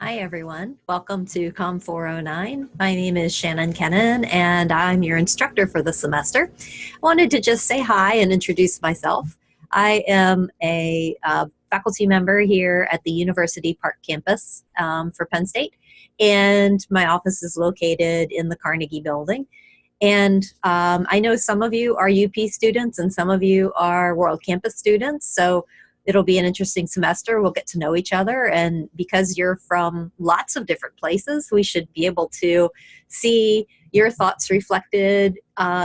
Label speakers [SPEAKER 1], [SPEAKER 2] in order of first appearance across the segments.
[SPEAKER 1] Hi, everyone. Welcome to COM 409. My name is Shannon Kennan, and I'm your instructor for the semester. I wanted to just say hi and introduce myself. I am a faculty member here at the University Park campus for Penn State, and my office is located in the Carnegie Building. And I know some of you are UP students and some of you are World Campus students, so it'll be an interesting semester. We'll get to know each other, and because you're from lots of different places, we should be able to see your thoughts reflected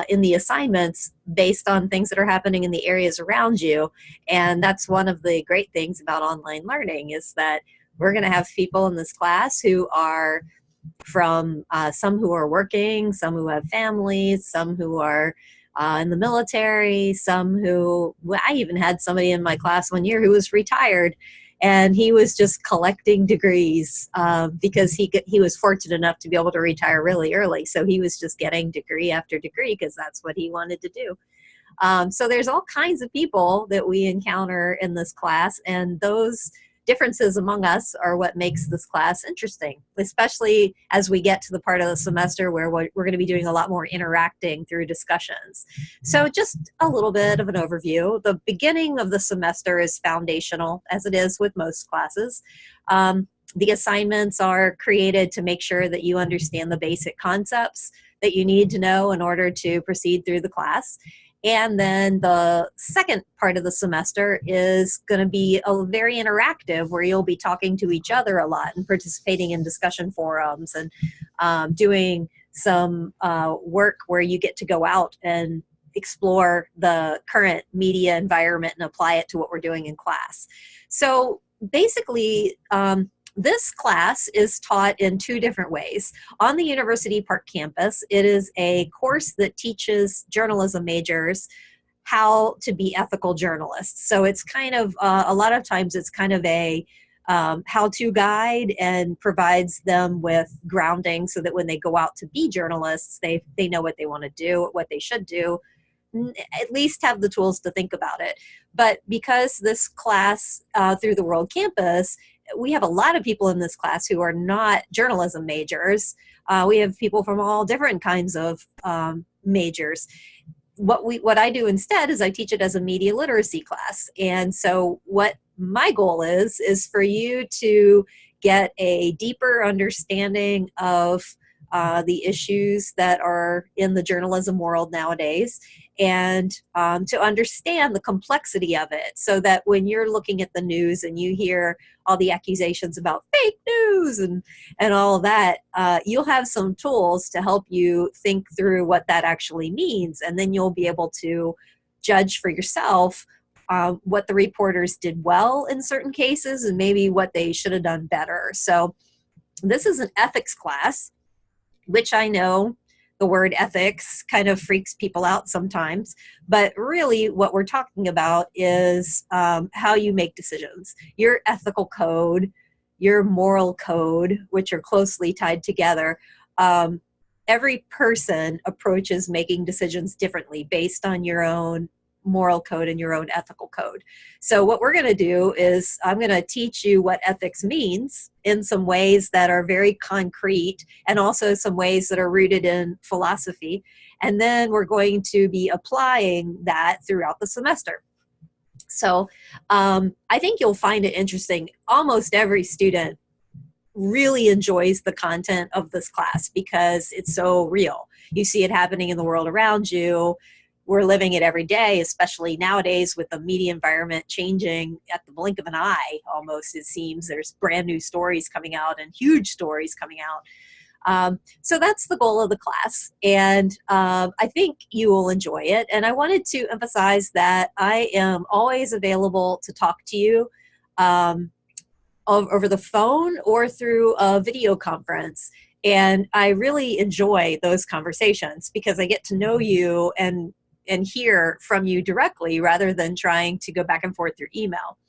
[SPEAKER 1] in the assignments based on things that are happening in the areas around you. And that's one of the great things about online learning, is that we're going to have people in this class who are from some who are working, some who have families, some who are in the military, some who, I even had somebody in my class one year who was retired, and he was just collecting degrees because he was fortunate enough to be able to retire really early. So he was just getting degree after degree because that's what he wanted to do. So there's all kinds of people that we encounter in this class, and those differences among us are what makes this class interesting, especially as we get to the part of the semester where we're going to be doing a lot more interacting through discussions. So just a little bit of an overview. The beginning of the semester is foundational, as it is with most classes. The assignments are created to make sure that you understand the basic concepts that you need to know in order to proceed through the class. And then the second part of the semester is going to be a very interactive, where you'll be talking to each other a lot and participating in discussion forums and doing some work where you get to go out and explore the current media environment and apply it to what we're doing in class. So basically, this class is taught in two different ways. On the University Park campus, it is a course that teaches journalism majors how to be ethical journalists. So it's kind of, a lot of times it's kind of a how-to guide, and provides them with grounding so that when they go out to be journalists, they know what they want to do, what they should do, at least have the tools to think about it. But because this class through the World Campus, we have a lot of people in this class who are not journalism majors. We have people from all different kinds of majors. What I do instead is I teach it as a media literacy class. And so what my goal is for you to get a deeper understanding of the issues that are in the journalism world nowadays, and to understand the complexity of it, so that when you're looking at the news and you hear all the accusations about fake news and all of that, you'll have some tools to help you think through what that actually means, and then you'll be able to judge for yourself what the reporters did well in certain cases and maybe what they should have done better. So this is an ethics class, which I know the word ethics kind of freaks people out sometimes, but really what we're talking about is how you make decisions. Your ethical code, your moral code, which are closely tied together. Every person approaches making decisions differently based on your own moral code and your own ethical code. So what we're going to do is I'm going to teach you what ethics means in some ways that are very concrete, and also some ways that are rooted in philosophy. And then we're going to be applying that throughout the semester. So I think you'll find it interesting. Almost every student really enjoys the content of this class because it's so real. You see it happening in the world around you. We're living it every day, especially nowadays with the media environment changing at the blink of an eye, almost, it seems. There's brand new stories coming out and huge stories coming out. So that's the goal of the class, and I think you will enjoy it. And I wanted to emphasize that I am always available to talk to you over the phone or through a video conference. And I really enjoy those conversations because I get to know you and hear from you directly rather than trying to go back and forth through email.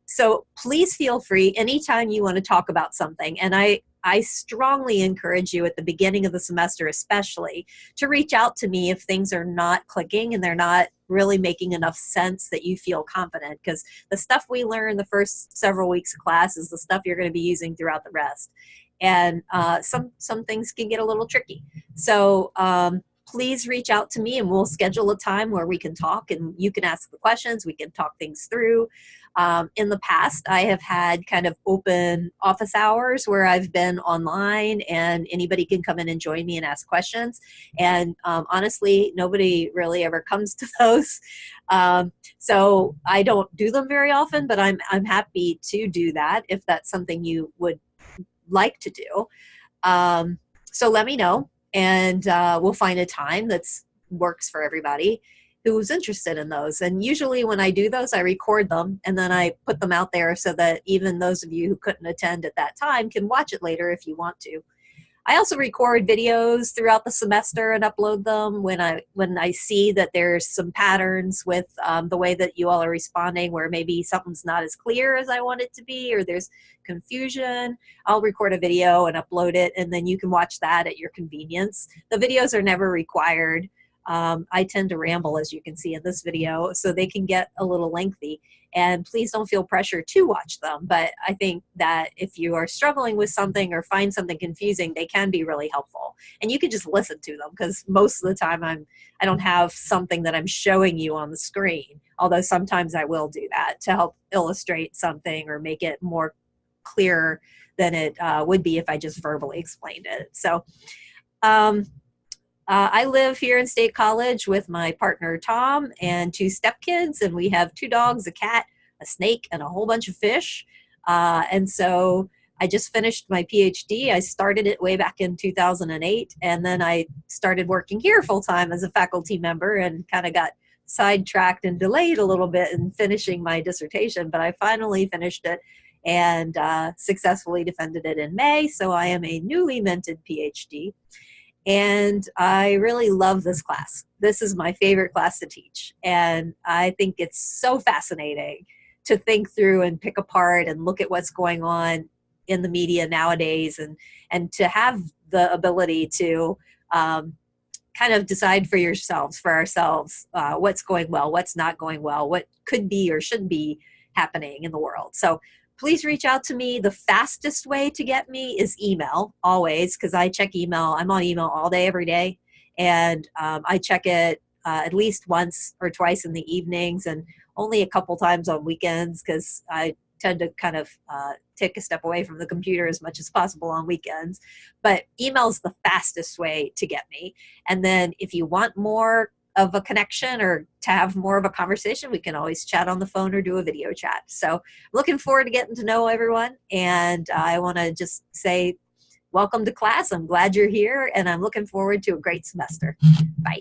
[SPEAKER 1] So please feel free anytime you want to talk about something. And I I strongly encourage you at the beginning of the semester especially to reach out to me if things are not clicking and they're not really making enough sense that you feel confident, because the stuff we learn the first several weeks of class is the stuff you're going to be using throughout the rest. And some things can get a little tricky. So please reach out to me and we'll schedule a time where we can talk and you can ask the questions, we can talk things through. In the past, I have had kind of open office hours where I've been online and anybody can come in and join me and ask questions. And honestly, nobody really ever comes to those. So I don't do them very often, but I'm happy to do that if that's something you would like to do. So let me know and we'll find a time that's works for everybody who's interested in those. And usually when I do those, I record them and then I put them out there so that even those of you who couldn't attend at that time can watch it later if you want to. I also record videos throughout the semester and upload them when I see that there's some patterns with the way that you all are responding, where maybe something's not as clear as I want it to be, or there's confusion. I'll record a video and upload it, and then you can watch that at your convenience. The videos are never required. I tend to ramble, as you can see in this video, so they can get a little lengthy. And please don't feel pressure to watch them. But I think that if you are struggling with something or find something confusing, they can be really helpful. And you can just listen to them, because most of the time I don't have something that I'm showing you on the screen, although sometimes I will do that to help illustrate something or make it more clear than it would be if I just verbally explained it. So I live here in State College with my partner, Tom, and 2 stepkids, and we have 2 dogs, a cat, a snake, and a whole bunch of fish. And so I just finished my PhD. I started it way back in 2008, and then I started working here full-time as a faculty member and kind of got sidetracked and delayed a little bit in finishing my dissertation, but I finally finished it and successfully defended it in May, so I am a newly minted PhD. And I really love this class. This is my favorite class to teach. And I think it's so fascinating to think through and pick apart and look at what's going on in the media nowadays, and to have the ability to kind of decide for ourselves, what's going well, what's not going well, what could be or should be happening in the world. So please reach out to me. The fastest way to get me is email, always, because I check email. I'm on email all day, every day. And I check it at least once or twice in the evenings and only a couple times on weekends, because I tend to kind of take a step away from the computer as much as possible on weekends. But email is the fastest way to get me. And then if you want more of a connection or to have more of a conversation, we can always chat on the phone or do a video chat. So looking forward to getting to know everyone. And I want to just say welcome to class. I'm glad you're here, and I'm looking forward to a great semester. Bye.